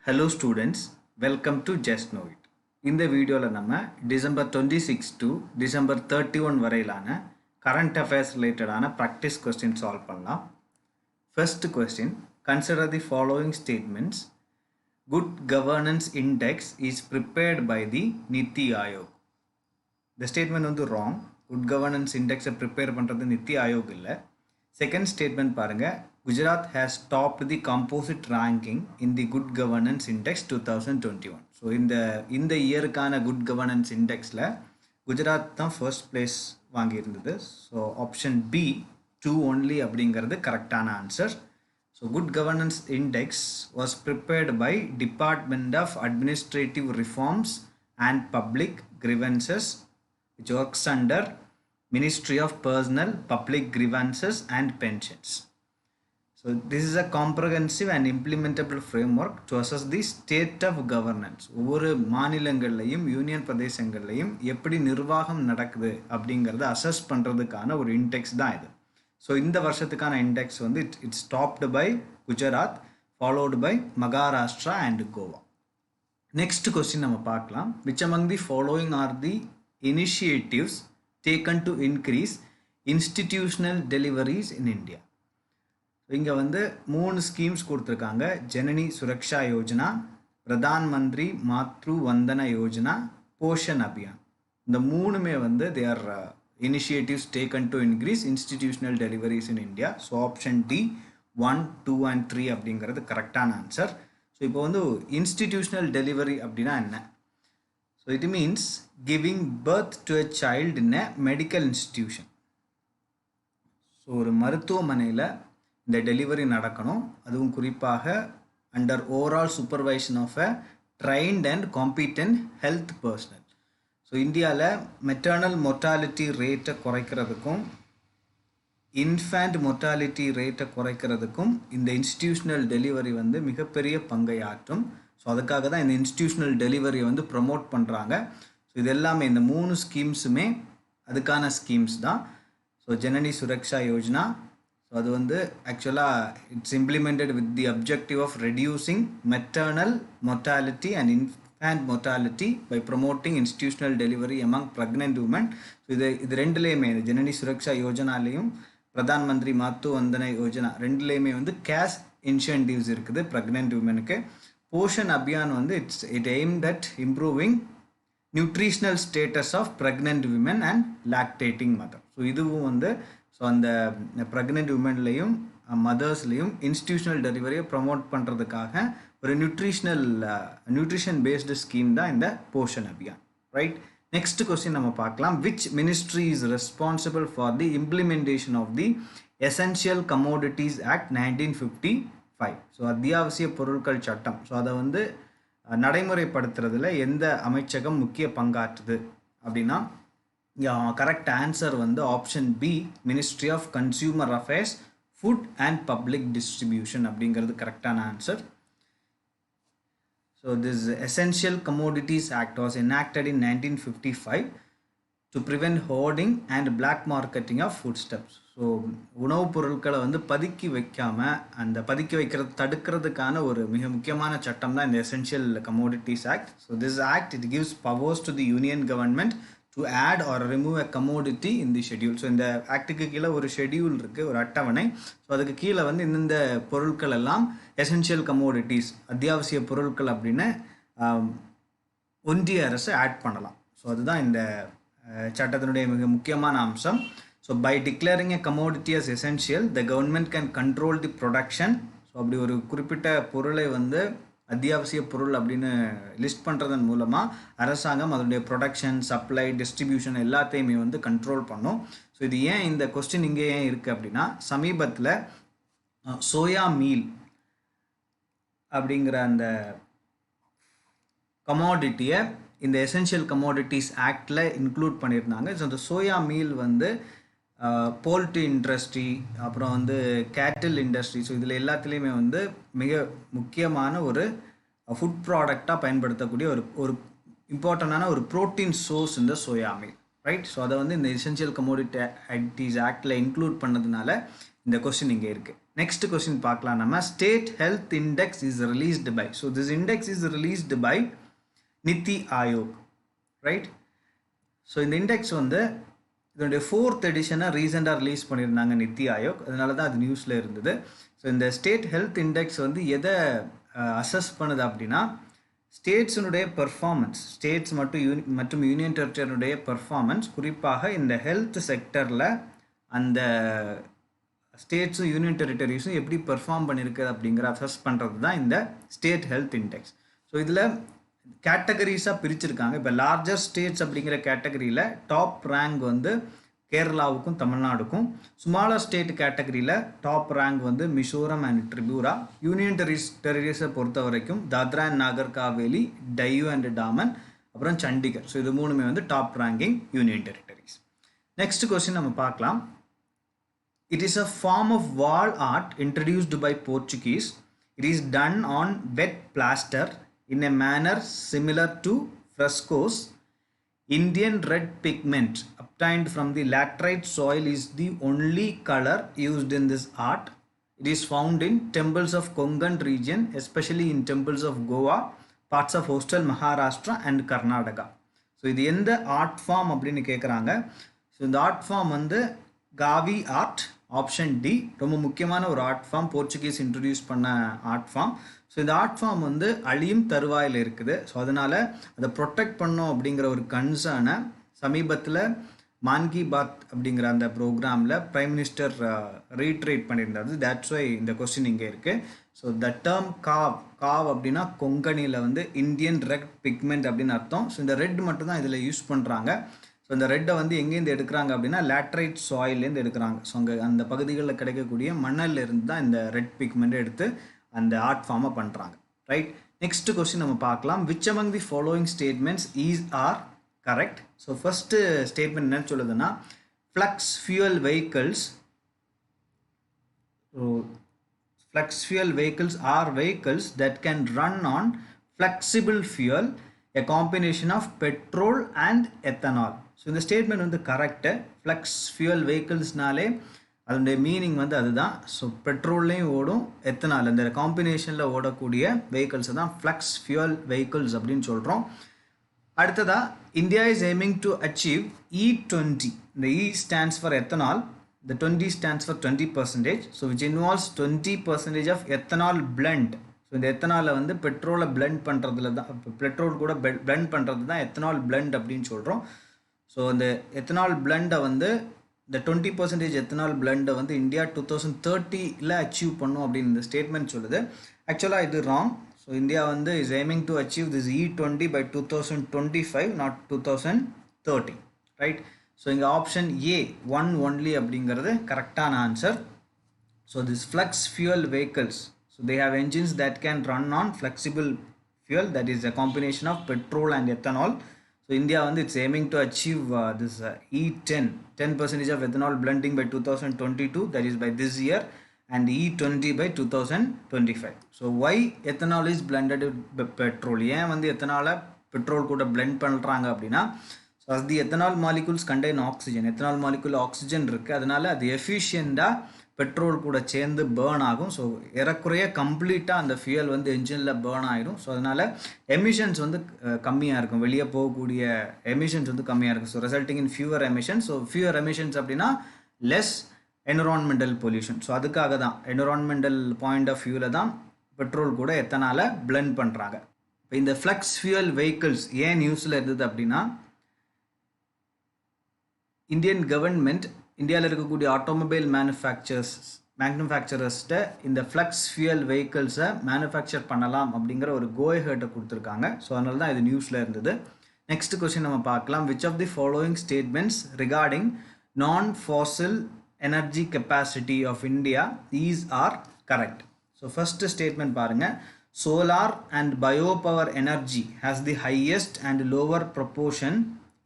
Hello students, welcome to Just Know It. இந்த வீடியோவில் நம்ம December 26 to December 31 வரையிலான current affairs ரிலேட்டடான practice question solve பண்ணலாம். First question, consider the following statements. Good governance index is prepared by the Niti Aayog. The statement வந்து wrong. Good governance index prepare பண்ணுறது Niti Aayog இல்லை. Second statement பாருங்க, Gujarat has topped the composite ranking in the Good Governance Index 2021. So இந்த இயருக்கான Good Governance Indexல குஜராத் தான் first place வாங்கியிருந்தது. So option B 2 only அப்படிங்கிறது கரெக்டான answer. So Good Governance Index was prepared by Department of Administrative Reforms and Public Grievances, which works under Ministry of Personnel, Public Grievances and Pensions. So this is a comprehensive and implementable framework to assess the state of governance. ஒவ்வொரு மாநிலங்கள்லையும் union பிரதேசங்கள்லையும் எப்படி நிர்வாகம் நடக்குது அப்படிங்கிறத assess பண்ணுறதுக்கான ஒரு index தான் இது. So இந்த வருஷத்துக்கான இண்டெக்ஸ் வந்து it's topped by Gujarat, followed by Maharashtra and Goa. Next question நம்ம பார்க்கலாம். Which among the following are the initiatives taken to increase institutional deliveries in India? இங்கே வந்து 3 ஸ்கீம்ஸ் கொடுத்துருக்காங்க. ஜனனி சுரக்ஷா யோஜனா, பிரதான் மந்திரி மாத்ரு வந்தன யோஜனா, போஷன் அபியான். இந்த மூணுமே வந்து they are initiatives taken to increase institutional deliveries in India. So option D 1, 2 and 3 அப்படிங்கிறது கரெக்டான ஆன்சர். ஸோ இப்போ வந்து இன்ஸ்டிடியூஷனல் டெலிவரி அப்படின்னா என்ன? So it means giving birth to a child in a medical institution. So ஒரு மருத்துவமனையில் இந்த delivery நடக்கணும், அதுவும் குறிப்பாக under overall supervision of a trained and competent health personnel. So இந்தியாவில் மெட்டர்னல் மொர்டாலிட்டி ரேட்டை குறைக்கிறதுக்கும் இன்ஃபேண்ட் மொர்டாலிட்டி ரேட்டை குறைக்கிறதுக்கும் இந்த இன்ஸ்டிடியூஷனல் டெலிவரி வந்து மிகப்பெரிய பங்கை ஆற்றும். ஸோ அதுக்காக தான் இந்த இன்ஸ்டிடியூஷனல் டெலிவரியை வந்து ப்ரமோட் பண்ணுறாங்க. ஸோ இது எல்லாமே இந்த 3 ஸ்கீம்ஸுமே அதுக்கான ஸ்கீம்ஸ் தான். ஸோ ஜனனி சுரக்ஷா யோஜனா, ஸோ அது வந்து ஆக்சுவலாக it's implemented with the objective of reducing maternal mortality and infant mortality by promoting institutional delivery among pregnant women. So இது ரெண்டுலேயுமே ஜனனி சுரக்ஷா யோஜனாலேயும் பிரதான் மந்திரி மாத்து வந்தன யோஜனா ரெண்டுலேயுமே வந்து கேஷ் இன்சென்டிவ்ஸ் இருக்குது ப்ரெக்னென்ட் உமனுக்கு. போஷன் அபியான் வந்து it aimed at improving nutritional status of pregnant women and lactating mother. So இதுவும் வந்து ஸோ அந்த ப்ரெக்னென்ட் உமன்லேயும் மதர்ஸ்லேயும் இன்ஸ்டிடியூஷனல் டெலிவரியை ப்ரமோட் பண்ணுறதுக்காக ஒரு நியூட்ரிஷன் பேஸ்டு ஸ்கீம் தான் இந்த Poshan Abhiyan. Right, next question நம்ம பார்க்கலாம். Which ministry is responsible for the implementation of the essential commodities act 1955? So அத்தியாவசிய பொருட்கள் சட்டம். ஸோ அதை வந்து நடைமுறைப்படுத்துறதுல எந்த அமைச்சகம் முக்கிய பங்காற்றுது அப்படின்னா கரெக்ட் ஆன்சர் வந்து option B ministry of consumer affairs, food and public distribution அப்படிங்கிறது கரெக்டான answer. So this essential commodities act was enacted in 1955 to prevent hoarding and black marketing of foodstuffs. So உணவுப் பொருட்களை வந்து பதுக்கி வைக்காமல் அந்த பதுக்கி வைக்கிறது தடுக்கிறதுக்கான ஒரு மிக முக்கியமான சட்டம் தான் இந்த essential commodities act. So this act it gives powers to the union government to add or remove a commodity in the schedule. So இந்த ஆக்டுக்கு கீழே ஒரு ஷெடியூல் இருக்குது, ஒரு அட்டவணை. ஸோ அதுக்கு கீழே வந்து இந்த பொருட்கள் எல்லாம் எசென்ஷியல் கமோடிட்டிஸ் அத்தியாவசிய பொருட்கள் அப்படின்னு ஒன்றிய அரசு ஆட் பண்ணலாம். ஸோ அதுதான் இந்த சட்டத்தினுடைய மிக முக்கியமான அம்சம். So by declaring a commodity as essential, the government can control the production. ஸோ அப்படி ஒரு குறிப்பிட்ட பொருளை வந்து அத்தியாவசிய பொருள் அப்படின்னு லிஸ்ட் பண்ணுறதன் மூலமாக அரசாங்கம் அதனுடைய ப்ரொடக்ஷன், சப்ளை, டிஸ்ட்ரிபியூஷன் எல்லாத்தையுமே வந்து கண்ட்ரோல் பண்ணும். ஸோ இது ஏன் இந்த கொஸ்டின் இங்கே ஏன் இருக்குது அப்படின்னா சமீபத்தில் சோயா மீல் அப்படிங்கிற அந்த கமோடிட்டியை இந்த எசென்ஷியல் கமோடிட்டிஸ் ஆக்டில் இன்க்ளூட் பண்ணியிருந்தாங்க. ஸோ அந்த சோயா மீல் வந்து போல்ட்ரி இண்டஸ்ட்ரி, அப்புறம் வந்து கேட்டில் இண்டஸ்ட்ரி, ஸோ இதில் எல்லாத்துலேயுமே வந்து மிக முக்கியமான ஒரு ஃபுட் ப்ராடக்டாக பயன்படுத்தக்கூடிய ஒரு இம்பார்ட்டண்டான ஒரு ப்ரோட்டீன் சோர்ஸ் இந்த சோயா மீல். ரைட், ஸோ அதை வந்து இந்த எசென்ஷியல் கமோடிட்டிஸ் ஆக்டில் இன்க்ளூட் பண்ணதுனால இந்த கொஸ்டின் இங்கே இருக்குது. நெக்ஸ்ட் கொஸ்டின் பார்க்கலாம் நம்ம. State health index is released by. So this index is released by Niti Aayog, right? So இந்த இண்டெக்ஸ் வந்து இதனுடைய 4th எடிஷனை ரீசெண்டாக ரிலீஸ் பண்ணியிருந்தாங்க நித்தி ஆயோக், அதனால தான் அது நியூஸில் இருந்தது. ஸோ இந்த ஸ்டேட் ஹெல்த் இண்டெக்ஸ் வந்து எதை அசஸ் பண்ணுது அப்படின்னா, ஸ்டேட்ஸினுடைய பெர்ஃபார்மன்ஸ், ஸ்டேட்ஸ் மற்றும் யூனியன் டெரிட்டரியுடைய பெர்ஃபார்மன்ஸ், குறிப்பாக இந்த ஹெல்த் செக்டரில் அந்த ஸ்டேட்ஸும் யூனியன் டெரிட்டரிஸும் எப்படி பெர்ஃபார்ம் பண்ணியிருக்கு அப்படிங்கிற அசஸ் பண்ணுறது தான் இந்த ஸ்டேட் ஹெல்த் இண்டெக்ஸ். ஸோ இதில் கேட்டகரிஸாக பிரிச்சிருக்காங்க. இப்போ லார்ஜர் ஸ்டேட்ஸ் அப்படிங்கிற கேட்டகரியில் டாப் ரேங்க் வந்து கேரளாவுக்கும் தமிழ்நாடுக்கும், ஸ்மாலர் ஸ்டேட் கேட்டகரியில் டாப் ரேங்க் வந்து மிசோரம் அண்ட் திரிபுரா, யூனியன் டெரிட்டரிஸை பொறுத்த வரைக்கும் தாத்ரா அண்ட் நாகர் காவேலி, டையூ அண்ட் டாமன், அப்புறம் சண்டிகர். ஸோ இது மூணுமே வந்து top ranking union territories. Next question நம்ம பார்க்கலாம். It is a form of wall art introduced by Portuguese. It is done on wet plaster in a manner similar to frescoes. Indian red pigment obtained from the laterite soil is the only color used in this art. It is found in temples of Konkan region, especially in temples of Goa, parts of coastal Maharashtra and Karnataka. So இது எந்த art form அப்படின்னு கேட்குறாங்க. So இந்த art form வந்து காவி art, option D. ரொம்ப முக்கியமான ஒரு ஆர்ட் ஃபார்ம், போர்ச்சுகீஸ் இன்ட்ரடியூஸ் பண்ண ஆர்ட் ஃபார்ம். ஸோ இந்த ஆர்ட் ஃபார்ம் வந்து அழியும் தருவாயில் இருக்குது. ஸோ அதனால் அதை ப்ரொடெக்ட் பண்ணோம் அப்படிங்கிற ஒரு கன்சர்னை சமீபத்தில் மான் கி பாத் அப்படிங்கிற அந்த ப்ரோக்ராமில் பிரைம் மினிஸ்டர் ரீட்ரேட் பண்ணியிருந்தாரு. தேட்ஸ் வை இந்த கொஸ்டின் இங்கே இருக்குது. ஸோ த டேர்ம் காவ் அப்படின்னா கொங்கணியில் வந்து இந்தியன் ரெட் பிக்மெண்ட் அப்படின்னு அர்த்தம். ஸோ இந்த ரெட் மட்டும் தான் இதில் யூஸ் பண்ணுறாங்க. ஸோ இந்த ரெட்டை வந்து எங்கேருந்து எடுக்கிறாங்க அப்படின்னா லேட்ரைட் சாயிலேருந்து எடுக்கிறாங்க. ஸோ அங்கே அந்த பகுதிகளில் கிடைக்கக்கூடிய மணல்ல இருந்து தான் இந்த ரெட் பிக்மெண்ட்டை எடுத்து அந்த ஆர்ட் ஃபார்மை பண்ணுறாங்க, ரைட்? நெக்ஸ்ட் கொஸ்டின் நம்ம பார்க்கலாம். Which among the following statements is are correct? So first statement என்ன சொல்லுதுன்னா, flux fuel vehicles are vehicles that can run on flexible fuel, a combination of petrol and ethanol. So இந்த statement வந்து correct. Flux fuel வெஹிக்கிள்ஸ்னாலே அதனுடைய meaning வந்து அதுதான். So பெட்ரோல்லையும் ஓடும், ethanol, இந்த காம்பினேஷனில் ஓடக்கூடிய வெஹிக்கிள்ஸை தான் ஃப்ளக்ஸ் ஃபியூயல் வெஹிக்கிள்ஸ் அப்படின்னு சொல்கிறோம். அடுத்ததாக, India is aiming to achieve E20. இந்த E stands for ethanol, the 20 stands for 20%, so which involves 20% of ethanol blend. So இந்த எத்தனாலில் வந்து பெட்ரோலை பிளெண்ட் பண்ணுறதுல தான், பெட்ரோல் கூட பிளெண்ட் பண்ணுறது தான் எத்தனால் பிளெண்ட் அப்படின்னு சொல்கிறோம். ஸோ இந்த எத்தனால் பிளெண்டை வந்து இந்த 20% எத்தனால் பிளெண்டை வந்து இந்தியா 2030 அச்சீவ் பண்ணும் அப்படின்னு இந்த ஸ்டேட்மெண்ட் சொல்லுது. ஆக்சுவலாக இது ராங். ஸோ இந்தியா வந்து is aiming to achieve this E20 by 2025, not 2030, right? So இங்கே ஆப்ஷன் A 1 only அப்படிங்கிறது கரெக்டான answer. So this flux fuel vehicles, so they have engines that can run on flexible fuel, that is a combination of petrol and ethanol. So India வந்து it's aiming to achieve this E10, 10% of ethanol blending by 2022, that is by this year, and E20 by 2025. So why ethanol is blended with petrol? ஏன் வந்து எத்தனாலை petrol கூட blend பண்ணுறாங்க அப்படின்னா, so as the ethanol molecules contain oxygen, ethanol molecule oxygen இருக்குது, அதனால அது எஃபிஷியண்டாக petrol கூட சேர்ந்து பேர்ன் ஆகும். ஸோ ஏறக்குறைய கம்ப்ளீட்டாக அந்த ஃபியூயல் வந்து என்ஜினில் பேர்ன் ஆகிடும். ஸோ அதனால் எமிஷன்ஸ் வந்து கம்மியாக இருக்கும், வெளியே போகக்கூடிய எமிஷன்ஸ் வந்து கம்மியாக இருக்கும். ஸோ ரிசல்ட்டிங் இன் fewer emissions. So fewer emissions அப்படின்னா லெஸ் என்விரான்மெண்டல் பொல்யூஷன். ஸோ அதுக்காக தான் என்விரான்மெண்டல் பாயிண்ட் ஆஃப் வியூவில் தான் பெட்ரோல் கூட எத்தனால் பிளெண்ட் பண்ணுறாங்க. இப்போ இந்த ஃப்ளக்ஸ் ஃபியூயல் வெஹிக்கிள்ஸ் ஏன் நியூஸில் இருந்தது அப்படின்னா, இந்தியன் கவர்மெண்ட் இந்தியாவில் இருக்கக்கூடிய ஆட்டோமொபைல் மேனுஃபேக்சரர்ஸ்கிட்ட இந்த ஃப்ளக்ஸ் ஃபியூயல் வெஹிக்கிள்ஸை மேனுஃபேக்சர் பண்ணலாம் அப்படிங்கிற ஒரு கோஹெட்டை கொடுத்துருக்காங்க. ஸோ அதனால தான் இது நியூஸில் இருந்தது. நெக்ஸ்ட் கொஸ்டின் நம்ம பார்க்கலாம். Which of the following statements regarding non fossil energy capacity of India these are correct? So first statement பாருங்கள். Solar and bio power energy has the highest and lower proportion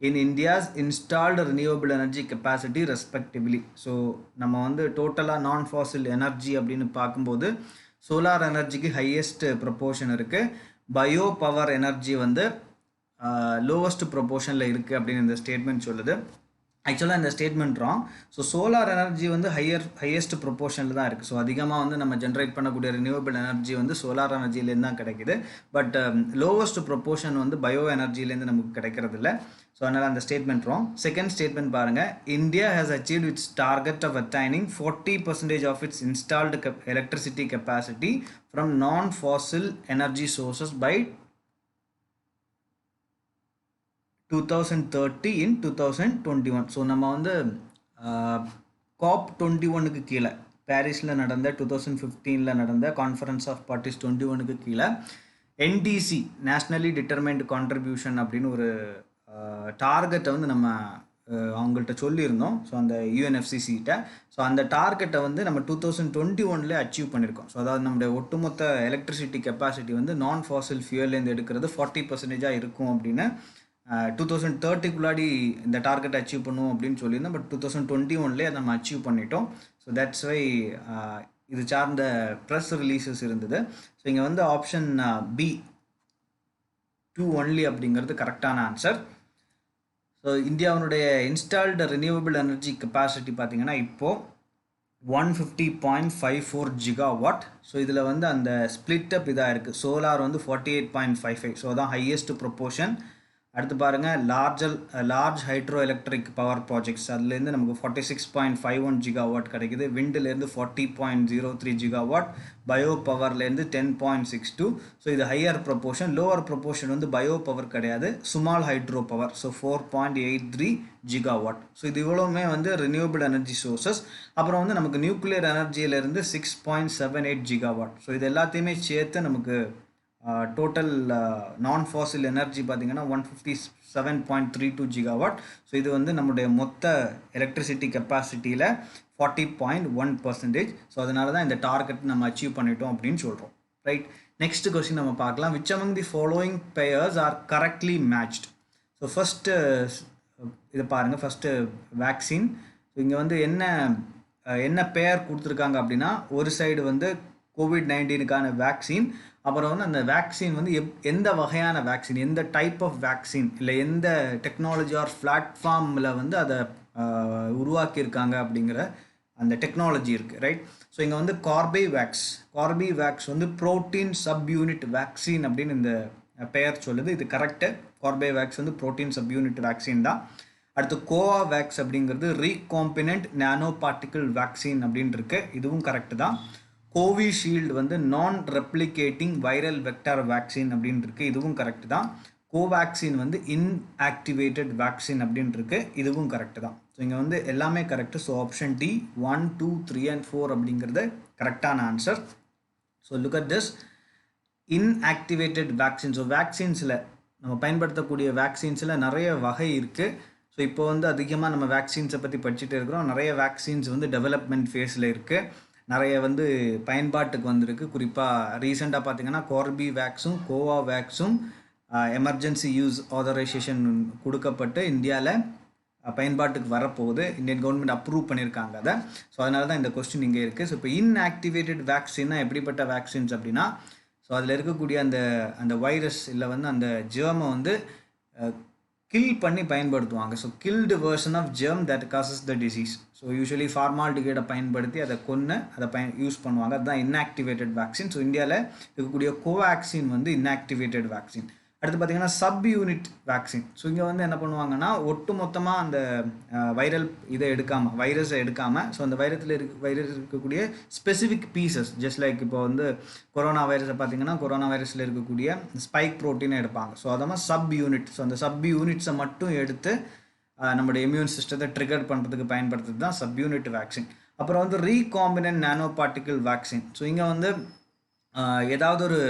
in India's installed renewable energy capacity respectively. So நம்ம வந்து டோட்டலாக non fossil energy அப்படின்னு பார்க்கும்போது solar எனர்ஜிக்கு highest proportion இருக்குது, bio power energy வந்து lowest ப்ரொப்போர்ஷனில் இருக்குது அப்படின்னு இந்த ஸ்டேட்மெண்ட் சொல்லுது. ஆக்சுவலாக இந்த statement wrong. So solar energy வந்து ஹையஸ்ட் ப்ரொபோர்ஷனில் தான் இருக்குது. ஸோ அதிகமாக வந்து நம்ம ஜென்ரேட் பண்ணக்கூடிய ரினியூவபிள் எனர்ஜி வந்து சோலார் எனர்ஜிலேருந்து தான் கிடைக்குது. பட் லோவஸ்ட் ப்ரொபோர்ஷன் வந்து பயோ எனர்ஜிலேருந்து நமக்கு கிடைக்கிறது இல்லை. ஸோ அதனால் அந்த ஸ்டேட்மெண்ட் ராங். செகண்ட் ஸ்டேட்மெண்ட் பாருங்கள், India has achieve its target of attaining 40% of its installed electricity capacity from non fossil energy sources by 2030 in 2021. So நம்ம வந்து COP21க்கு கீழே பாரிஸில் நடந்த 2015 நடந்த கான்ஃபரன்ஸ் ஆஃப் பார்ட்டிஸ் 21க்கு கீழே என்டிசி நேஷ்னலி டிட்டர்மைன்டு கான்ட்ரிபியூஷன் அப்படின்னு ஒரு டார்கெட்டை வந்து நம்ம அவங்கள்ட்ட சொல்லியிருந்தோம். ஸோ அந்த யூஎன்எஃப்சிசிகிட்ட. ஸோ அந்த டார்கெட்டை வந்து நம்ம 2021 அச்சீவ் பண்ணியிருக்கோம். ஸோ அதாவது நம்முடைய ஒட்டுமொத்த எலக்ட்ரிசிட்டி கெப்பாசிட்டி வந்து நான் ஃபாசில் ஃபியூயல்லேருந்து எடுக்கிறது 40% இருக்கும் அப்படின்னு 2030க்குள்ளாடி இந்த டார்கெட் அச்சீவ் பண்ணுவோம் அப்படின்னு சொல்லியிருந்தோம். பட் 2021 அதை நம்ம அச்சீவ் பண்ணிட்டோம். ஸோ தட்ஸ் வை இது சார்ந்த ப்ரெஸ் ரிலீசஸ் இருந்தது. ஸோ இங்கே வந்து ஆப்ஷன் பி 2 ஒன்லி அப்படிங்கிறது கரெக்டான ஆன்சர். ஸோ இந்தியாவினுடைய இன்ஸ்டால்டு ரினியூவபிள் எனர்ஜி கெப்பாசிட்டி பார்த்தீங்கன்னா இப்போது 150.54 ஜிகாவாட். ஸோ இதில் வந்து அந்த ஸ்பிளிட் அப் இதாக இருக்குது. சோலார் வந்து 48.55. ஸோ அதான் ஹையஸ்ட் ப்ரொப்போர்ஷன். அடுத்து பாருங்கள், large hydro electric power projects அதுலேருந்து நமக்கு 46.51 ஜிகாவாட் கிடைக்குது. விண்டிலேருந்து 40.03 ஜிகாவாட், பயோ பவர்லேருந்து 10.62. ஸோ இது ஹையர் ப்ரொப்போர்ஷன். லோவர் ப்ரொப்போர்ஷன் வந்து பயோ பவர் கிடையாது, small hydro power. So 4.83 gigawatt. So இது இவ்வளோவுமே வந்து ரினியூவபிள் எனர்ஜி சோர்சஸ். அப்புறம் வந்து நமக்கு நியூக்ளியர் எனர்ஜியிலேருந்து 6.78 ஜிகாவாட். ஸோ இது எல்லாத்தையுமே சேர்த்து நமக்கு டோட்டல் நான் ஃபாசில் எனர்ஜி பார்த்திங்கன்னா 157.32 ஜிகாவாட். ஸோ இது வந்து நம்முடைய மொத்த எலக்ட்ரிசிட்டி கெப்பாசிட்டியில் 40.1%. ஸோ அதனால தான் இந்த டார்கெட் நம்ம அச்சீவ் பண்ணிட்டோம் அப்படின்னு சொல்கிறோம். ரைட், நெக்ஸ்ட் கொஸ்டின் நம்ம பார்க்கலாம். Which among the following payers are correctly matched? So first இதை பாருங்கள், ஃபஸ்ட்டு வேக்சின். ஸோ இங்கே வந்து என்ன பேர் கொடுத்துருக்காங்க அப்படின்னா, ஒரு சைடு வந்து COVID-19க்கான வேக்சின், அப்புறம் வந்து அந்த வேக்சின் வந்து எந்த வகையான வேக்சின், எந்த டைப் ஆஃப் வேக்சின், இல்லை எந்த டெக்னாலஜி ஆர் பிளாட்ஃபார்மில் வந்து அதை உருவாக்கியிருக்காங்க அப்படிங்கிற அந்த டெக்னாலஜி இருக்குது. ரைட், ஸோ இங்கே வந்து கார்பேவேக்ஸ் வந்து ப்ரோட்டீன் சப் யூனிட் வேக்சின் அப்படின்னு இந்த பெயர் சொல்லுது. இது கரெக்டு. கார்பேவேக்ஸ் வந்து ப்ரோட்டீன் சப் யூனிட் வேக்சின் தான். அடுத்து கோவாவேக்ஸ் அப்படிங்கிறது ரீகாம்பினன்ட் நானோ பார்ட்டிகிள் வேக்சின் அப்படின்னு இருக்கு. இதுவும் கரெக்டு தான். கோவிஷீல்டு வந்து நான் ரெப்ளிகேட்டிங் வைரல் வெக்டார் வேக்சின் அப்படின்னு இருக்கு. இதுவும் கரெக்டு தான். கோவேக்சின் வந்து இன்ஆக்டிவேட்டட் வேக்சின் அப்படின்னு இருக்கு. இதுவும் கரெக்டு தான். ஸோ இங்கே வந்து எல்லாமே correct. So option D 1, 2, 3 and 4 அப்படிங்கிறது கரெக்டான answer. So look at this inactivated vaccine. So வேக்சின்ஸில் நம்ம பயன்படுத்தக்கூடிய வேக்சின்ஸில் நிறைய வகை இருக்குது. ஸோ இப்போ வந்து அதிகமாக நம்ம வேக்சின்ஸை பற்றி படிச்சுட்டு இருக்கிறோம். நிறைய வேக்சின்ஸ் வந்து டெவலப்மெண்ட் ஃபேஸில் இருக்குது, நிறைய வந்து பயன்பாட்டுக்கு வந்திருக்கு. குறிப்பாக ரீசெண்டாக பார்த்திங்கன்னா கார்பேவேக்ஸும் கோவாவேக்ஸும் எமர்ஜென்சி யூஸ் ஆதரைசேஷன் கொடுக்கப்பட்டு இந்தியாவில் பயன்பாட்டுக்கு வரப்போகுது. இந்தியன் கவர்மெண்ட் அப்ரூவ் பண்ணியிருக்காங்க அதை. ஸோ அதனால தான் இந்த கொஸ்டின் இங்கே இருக்குது. ஸோ இப்போ இன்ஆக்டிவேட்டட் வேக்சின்னா எப்படிப்பட்ட வேக்சின்ஸ் அப்படின்னா, ஸோ அதில் இருக்கக்கூடிய அந்த வைரஸ் இல்லை வந்து அந்த ஜெர்மை வந்து கில் பண்ணி பயன்படுத்துவாங்க. So killed version of germ that causes the disease. So usually ஃபார்மால்டிகைடை பயன்படுத்தி அதை அதை யூஸ் பண்ணுவாங்க. அதுதான் இன்ஆக்டிவேட்டட் வேக்சின். ஸோ இந்தியாவில் இருக்கக்கூடிய கோவேக்சின் வந்து இன்ஆக்டிவேட்டட் வேக்சின். அடுத்து பார்த்திங்கன்னா சப் யூனிட் வேக்சின். ஸோ இங்கே வந்து என்ன பண்ணுவாங்கன்னா, ஒட்டு மொத்தமாக அந்த வைரஸை எடுக்காமல் ஸோ அந்த வைரஸ் இருக்கக்கூடிய ஸ்பெசிஃபிக் பீசஸ், ஜஸ்ட் லைக் இப்போ வந்து கொரோனா வைரஸை பார்த்திங்கன்னா கொரோனா வைரஸில் இருக்கக்கூடிய ஸ்பைக் ப்ரோட்டீனை எடுப்பாங்க. ஸோ அதெல்லாம் சப் யூனிட். ஸோ அந்த சப் யூனிட்ஸை மட்டும் எடுத்து நம்மளுடைய இம்யூன் சிஸ்டத்தை ட்ரிகர் பண்ணுறதுக்கு பயன்படுத்துறது தான் சப் யூனிட் வேக்சின். அப்புறம் வந்து ரீகாம்பினன்ட் நானோ பார்ட்டிகிள் வேக்சின். ஸோ இங்கே வந்து ஏதாவது ஒரு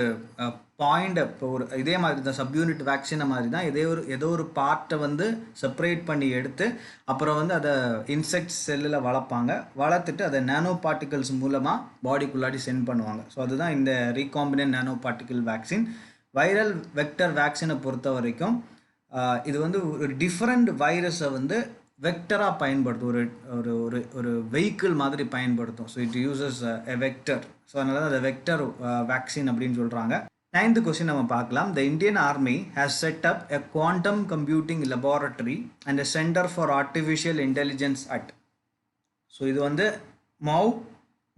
பாயிண்ட், இப்போ ஒரு இதே மாதிரி தான் சப்யூனிட் வேக்சினை மாதிரி தான் ஏதோ ஒரு பார்ட்டை வந்து செப்பரேட் பண்ணி எடுத்து அப்புறம் வந்து அதை இன்செக்ட் செல்லில் வளர்த்துட்டு அதை நானோ பார்ட்டிகல்ஸ் மூலமாக பாடிக்குள்ளாடி சென்ட் பண்ணுவாங்க. ஸோ அதுதான் இந்த ரீகாம்பினன்ட் நானோ பார்ட்டிகிள் வேக்சின். வைரல் வெக்டர் வேக்சினை பொறுத்த வரைக்கும் இது வந்து ஒரு டிஃப்ரெண்ட் வைரஸை வந்து வெக்டராக பயன்படுத்தும், ஒரு வெஹிக்கிள் மாதிரி பயன்படுத்தும். So it uses a vector. So அதனால தான் அதை வெக்டர் வேக்சின் அப்படின்னு சொல்கிறாங்க. 9th question நம்ம பார்க்கலாம். The Indian Army has set up a quantum computing laboratory and a center for artificial intelligence at. So இது வந்து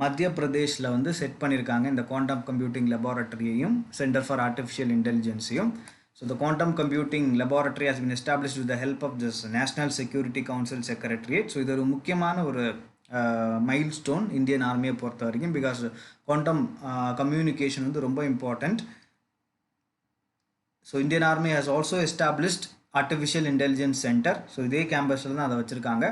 மத்திய பிரதேஷில் வந்து செட் பண்ணியிருக்காங்க இந்த குவாண்டம் கம்ப்யூட்டிங் லெபார்ட்டரியையும் சென்டர் ஃபார் ஆர்டிஃபிஷியல் இன்டெலிஜென்ஸையும். So the quantum computing laboratory has been established with the help of this National Security Council Secretariat. So இது ஒரு முக்கியமான ஒரு மைல்ஸ்டோன் இந்தியன் ஆர்மியை பொறுத்த வரைக்கும், பிகாஸ் குவாண்டம் கம்யூனிகேஷன் வந்து ரொம்ப important. So Indian army has also established artificial intelligence centre. So இதே கேம்பஸில் தான் அதை வச்சுருக்காங்க.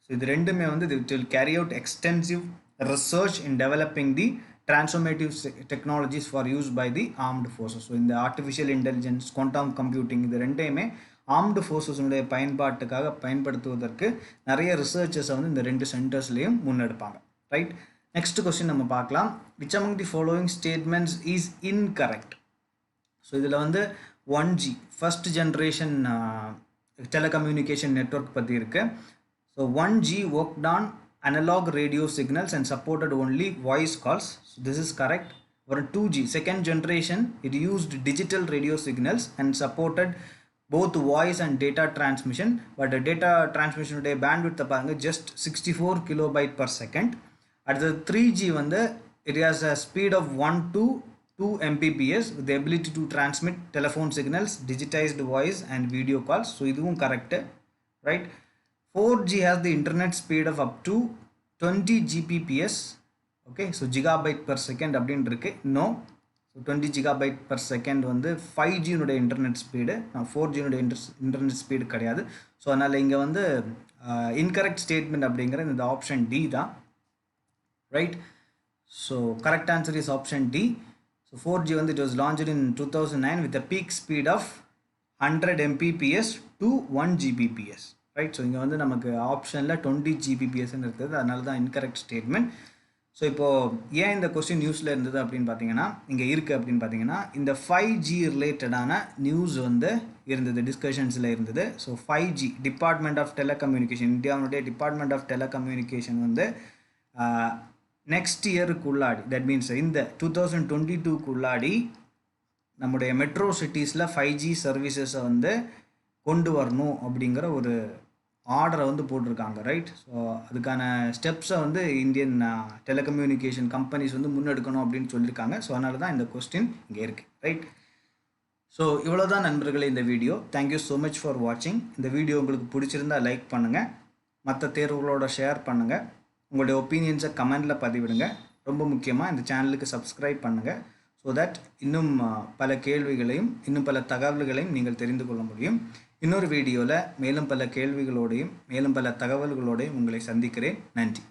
ஸோ இது ரெண்டுமே வந்து it will carry out extensive research in developing the transformative technologies for use by the armed forces. So இந்த ஆர்டிஃபிஷியல் இன்டெலிஜென்ஸ், குவாண்டம் கம்ப்யூட்டிங் இது ரெண்டையுமே ஆர்ம்டு ஃபோர்ஸஸுடைய பயன்பாட்டுக்காக பயன்படுத்துவதற்கு நிறைய ரிசர்ச்சஸை வந்து இந்த ரெண்டு சென்டர்ஸ்லேயும் முன்னெடுப்பாங்க. ரைட், நெக்ஸ்ட் கொஸ்டின் நம்ம பார்க்கலாம். Which among the following statements is incorrect? So இதில் வந்து 1G first generation telecommunication network பற்றி இருக்குது. So 1G worked on analog radio signals and supported only voice calls. So this is correct. For 2G second generation, it used digital radio signals and supported both voice and data transmission, but the data transmission bandwidth பாருங்க just 64 kilobyte per second. At the 3G வந்து it has a speed of 1 to 2 Mbps with the ability to transmit telephone signals, digitized voice and video calls. So இதுவும் correct, right? 4G has the internet speed of up to 20 Gbps. Okay, so gigabyte per second அப்படின்னு இருக்கு. No, so 20 gigabyte per second வந்து 5G உடைய internet speed, 4G உடைய internet speed கிடையாது. So அதனால் இங்கே வந்து இன்கரெக்ட் ஸ்டேட்மெண்ட் அப்படிங்கிற இந்த ஆப்ஷன் டி தான். Right, so correct answer is option D. So 4G வந்து it was launched in 2009 with a peak speed of 100 Mbps to 1 Gbps. Right, so இங்கே வந்து நமக்கு ஆப்ஷனில் 20 Gbpsன்னு இருக்குது, அதனால தான் இன்கரெக்ட் ஸ்டேட்மெண்ட். ஸோ இப்போது ஏன் இந்த கொஸ்டின் நியூஸில் இருந்தது அப்படின்னு பார்த்தீங்கன்னா, இங்கே இருக்குது அப்படின்னு பார்த்தீங்கன்னா, இந்த 5G ரிலேட்டடான நியூஸ் வந்து இருந்தது, டிஸ்கஷன்ஸில் இருந்தது. So 5G department of telecommunication, இந்தியாவுடைய டிபார்ட்மெண்ட் ஆஃப் டெலிகம்யூனிகேஷன் வந்து நெக்ஸ்ட் இயருக்குள்ளாடி, தட் மீன்ஸ் இந்த 2022க்குள்ளாடி நம்முடைய மெட்ரோ சிட்டிஸில் 5G சர்வீசஸை வந்து கொண்டு வரணும் அப்படிங்கிற ஒரு ஆர்டரை வந்து போட்டிருக்காங்க. ரைட், ஸோ அதுக்கான ஸ்டெப்ஸை வந்து இந்தியன் டெலிகம்யூனிகேஷன் கம்பெனிஸ் வந்து முன்னெடுக்கணும் அப்படின்னு சொல்லியிருக்காங்க. ஸோ அதனால தான் இந்த கொஸ்டின் இங்கே இருக்குது. ரைட், ஸோ இவ்வளோ தான் நண்பர்களே இந்த video. Thank you so much for வாட்சிங். இந்த வீடியோ உங்களுக்கு பிடிச்சிருந்தால் லைக் பண்ணுங்கள், மற்ற தேர்வுகளோட ஷேர் பண்ணுங்கள், உங்களுடைய ஒப்பீனியன்ஸை கமெண்டில் பதிவிடுங்க. ரொம்ப முக்கியமாக இந்த சேனலுக்கு சப்ஸ்கிரைப் பண்ணுங்கள், ஸோ தட் இன்னும் பல கேள்விகளையும் இன்னும் பல தகவல்களையும் நீங்கள் தெரிந்து கொள்ள முடியும். இன்னொரு வீடியோவில் மேலும் பல கேள்விகளோடையும் மேலும் பல தகவல்களோடையும் உங்களை சந்திக்கிறேன். நன்றி.